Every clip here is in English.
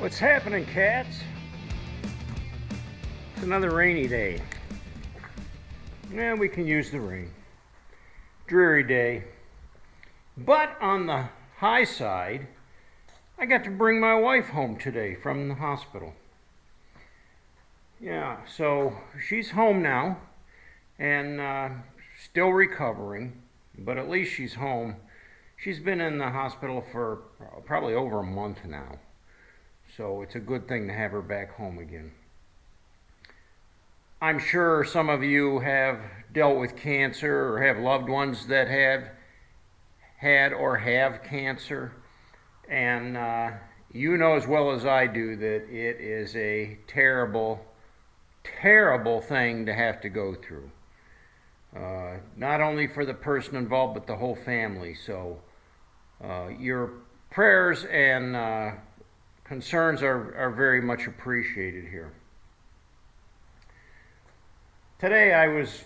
What's happening, cats? It's another rainy day. Yeah, we can use the rain. Dreary day. But on the high side, I got to bring my wife home today from the hospital. Yeah, so she's home now and still recovering, but at least she's home. She's been in the hospital for probably over a month now. So it's a good thing to have her back home again. I'm sure some of you have dealt with cancer or have loved ones that have had or have cancer. And you know as well as I do that it is a terrible, terrible thing to have to go through. Not only for the person involved, but the whole family. So your prayers and concerns are very much appreciated here. Today I was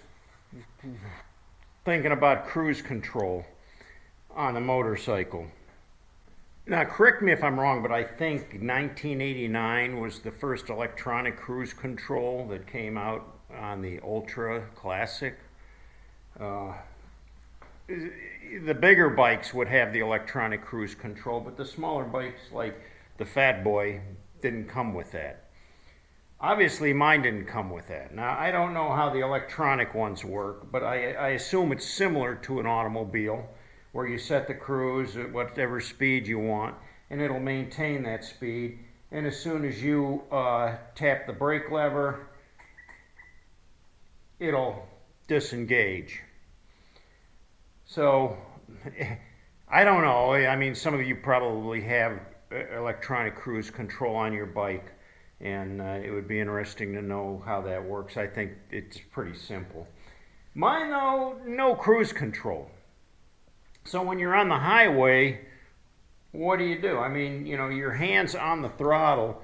thinking about cruise control on a motorcycle. Now correct me if I'm wrong, but I think 1989 was the first electronic cruise control that came out on the Ultra Classic. The bigger bikes would have the electronic cruise control, but the smaller bikes like the Fat Boy didn't come with that. Obviously mine didn't come with that. Now I don't know how the electronic ones work, but I assume it's similar to an automobile where you set the cruise at whatever speed you want and it'll maintain that speed, and as soon as you tap the brake lever it'll disengage. So I don't know, I mean some of you probably have electronic cruise control on your bike, and it would be interesting to know how that works. I think it's pretty simple. Mine though, no cruise control. So when you're on the highway, what do? I mean, you know, your hand's on the throttle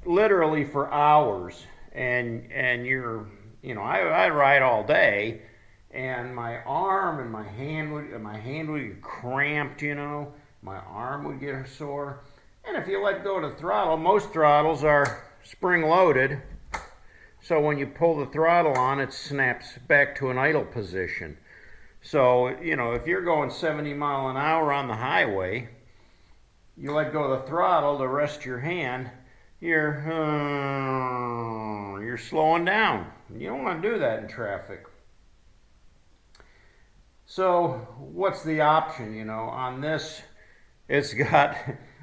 literally for hours, and you're, you know, I ride all day, and my arm and my hand would get cramped, you know. My arm would get sore. And if you let go of the throttle, most throttles are spring loaded. So when you pull the throttle on, it snaps back to an idle position. So, you know, if you're going 70 miles an hour on the highway, you let go of the throttle to rest your hand, you're slowing down. You don't want to do that in traffic. So what's the option, you know? On this, it's got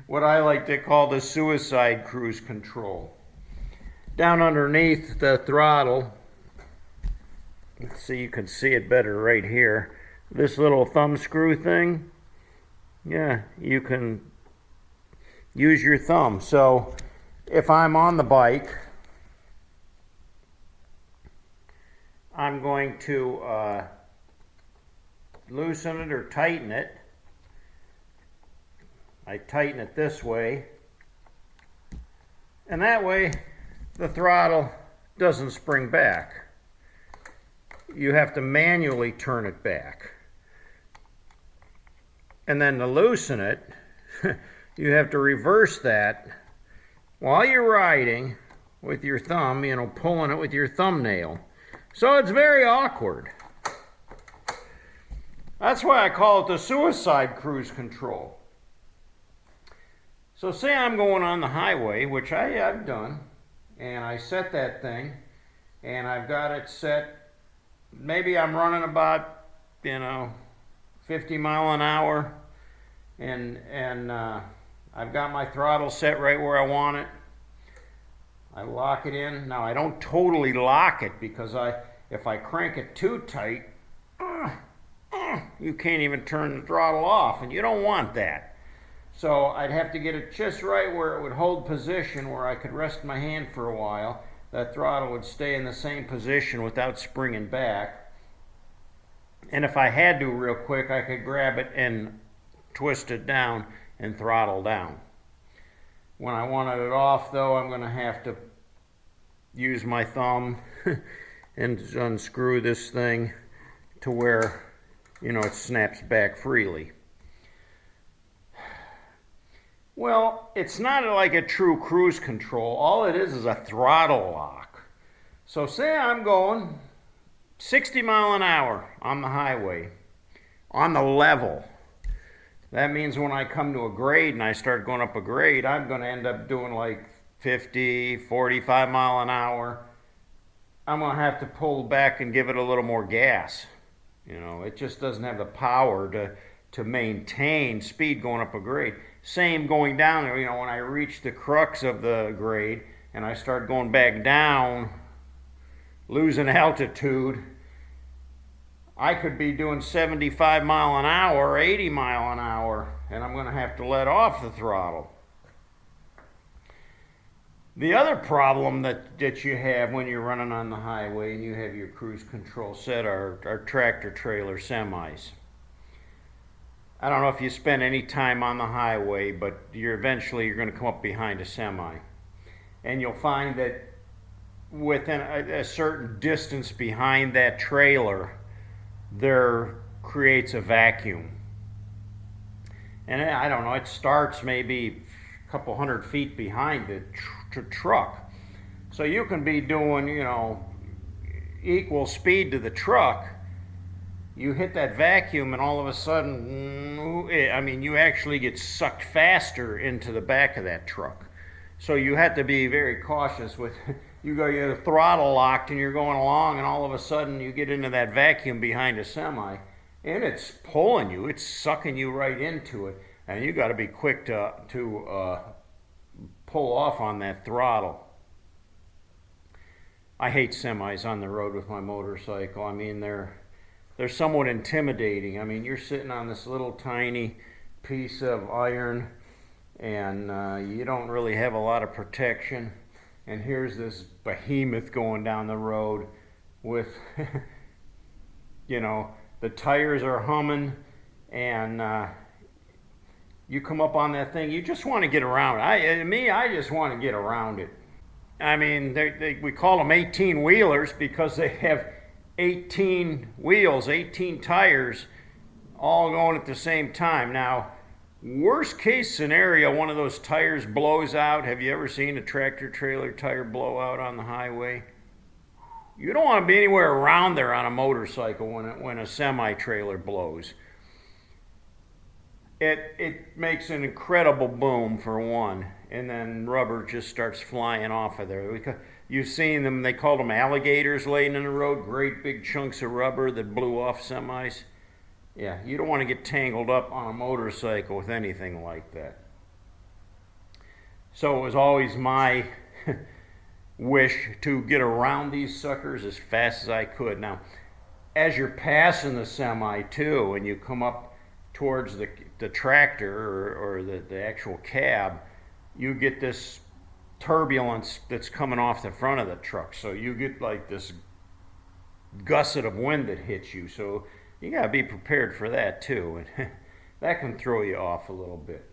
what I like to call the suicide cruise control. Down underneath the throttle, so you can see it better right here, this little thumb screw thing, yeah, you can use your thumb. So if I'm on the bike, I'm going to loosen it or tighten it. I tighten it this way, and that way the throttle doesn't spring back. You have to manually turn it back. And then to loosen it, you have to reverse that while you're riding with your thumb, you know, pulling it with your thumbnail. So it's very awkward. That's why I call it the suicide cruise control. So say I'm going on the highway, which I've done, and I set that thing, and I've got it set, maybe I'm running about, you know, 50 miles an hour, and I've got my throttle set right where I want it. I lock it in. Now I don't totally lock it, because if I crank it too tight, you can't even turn the throttle off, and you don't want that. So I'd have to get it just right where it would hold position, where I could rest my hand for a while. That throttle would stay in the same position without springing back. And if I had to real quick, I could grab it and twist it down and throttle down. When I wanted it off though, I'm going to have to use my thumb and unscrew this thing to where, you know, it snaps back freely. Well, it's not like a true cruise control. All it is a throttle lock. So say I'm going 60 mile an hour on the highway, on the level. That means when I come to a grade and I start going up a grade, I'm going to end up doing like 50, 45 mile an hour. I'm going to have to pull back and give it a little more gas. You know, it just doesn't have the power to maintain speed going up a grade. Same going down, you know, when I reach the crux of the grade and I start going back down, losing altitude, I could be doing 75 mile an hour, 80 mile an hour, and I'm going to have to let off the throttle. The other problem that you have when you're running on the highway and you have your cruise control set are tractor trailer semis. I don't know if you spend any time on the highway, but you're going to come up behind a semi. And you'll find that within a certain distance behind that trailer, there creates a vacuum. And I don't know, it starts maybe a couple hundred feet behind the truck. So you can be doing, you know, equal speed to the truck. You hit that vacuum and all of a sudden, I mean, you actually get sucked faster into the back of that truck. So you have to be very cautious with, you got your throttle locked and you're going along and all of a sudden you get into that vacuum behind a semi and it's pulling you, it's sucking you right into it. And you got to be quick to pull off on that throttle. I hate semis on the road with my motorcycle. I mean, they're somewhat intimidating. I mean, you're sitting on this little tiny piece of iron and you don't really have a lot of protection. And here's this behemoth going down the road with, you know, the tires are humming and you come up on that thing, you just want to get around it. I just want to get around it. I mean, we call them 18-wheelers because they have 18 wheels, 18 tires, all going at the same time. Now, worst case scenario, one of those tires blows out. Have you ever seen a tractor trailer tire blow out on the highway? You don't want to be anywhere around there on a motorcycle when a semi-trailer blows. It makes an incredible boom for one, and then rubber just starts flying off of there. You've seen them, they called them alligators laying in the road, great big chunks of rubber that blew off semis. Yeah, you don't want to get tangled up on a motorcycle with anything like that. So it was always my wish to get around these suckers as fast as I could. Now, as you're passing the semi too, and you come up towards the tractor or the actual cab, you get this turbulence that's coming off the front of the truck. So you get like this gusset of wind that hits you. So you gotta be prepared for that too. And that can throw you off a little bit.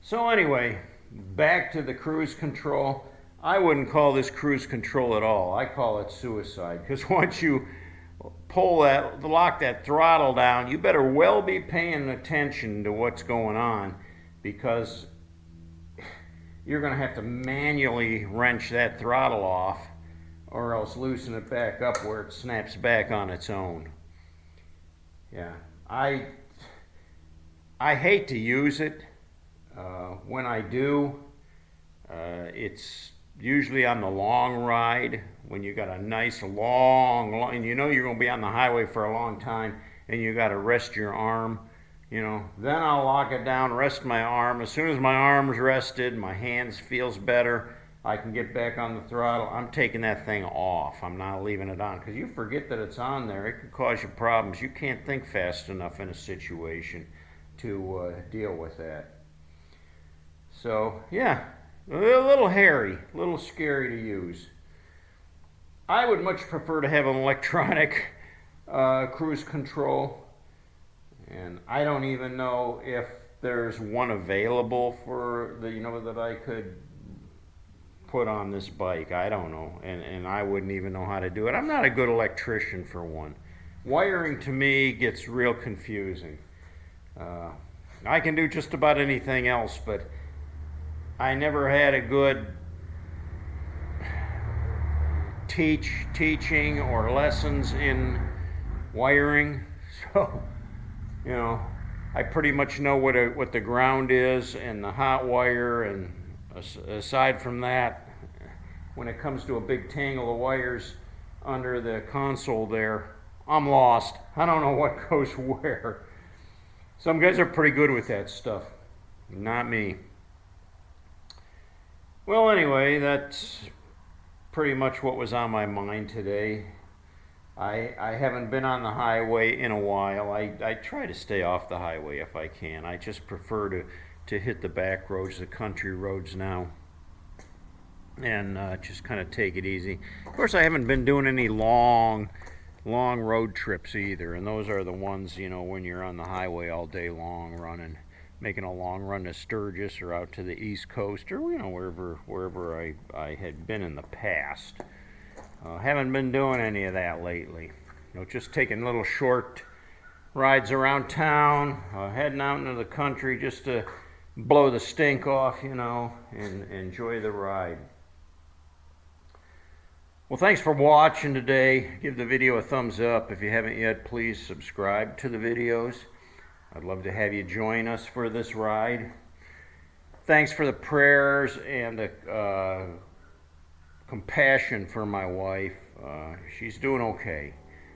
So anyway, back to the cruise control. I wouldn't call this cruise control at all. I call it suicide, because once you lock that throttle down, you better well be paying attention to what's going on, because you're going to have to manually wrench that throttle off or else loosen it back up where it snaps back on its own. Yeah, I hate to use it. When I do, it's usually on the long ride when you got a nice long, and you know you're going to be on the highway for a long time and you got to rest your arm, you know, then I'll lock it down, rest my arm. As soon as my arm's rested, my hands feels better, I can get back on the throttle. I'm taking that thing off. I'm not leaving it on, because you forget that it's on there. It can cause you problems. You can't think fast enough in a situation to deal with that. So yeah, a little hairy, a little scary to use. I would much prefer to have an electronic cruise control, and I don't even know if there's one available for that I could put on this bike. I don't know, and I wouldn't even know how to do it. I'm not a good electrician for one. Wiring to me gets real confusing. I can do just about anything else, but I never had a good teaching or lessons in wiring. So, you know, I pretty much know what the ground is and the hot wire, and aside from that, when it comes to a big tangle of wires under the console there, I'm lost. I don't know what goes where. Some guys are pretty good with that stuff. Not me. Well, anyway, that's pretty much what was on my mind today. I haven't been on the highway in a while. I try to stay off the highway if I can. I just prefer to hit the back roads, the country roads now, and just kind of take it easy. Of course, I haven't been doing any long road trips either, and those are the ones, you know, when you're on the highway all day long running, making a long run to Sturgis or out to the East Coast, or, you know, wherever I had been in the past. Haven't been doing any of that lately. You know, just taking little short rides around town, heading out into the country just to blow the stink off, you know, and enjoy the ride. Well, thanks for watching today. Give the video a thumbs up. If you haven't yet, please subscribe to the videos. I'd love to have you join us for this ride. Thanks for the prayers and the compassion for my wife. She's doing okay.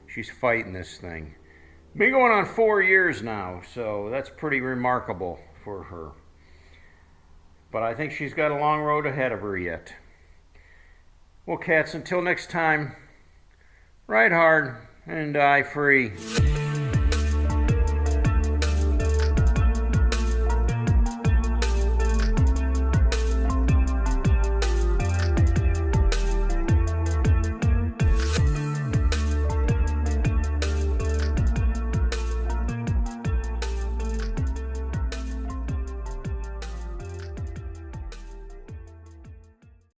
She's fighting this thing. Been going on 4 years now, so that's pretty remarkable for her. But I think she's got a long road ahead of her yet. Well, cats, until next time, ride hard and die free.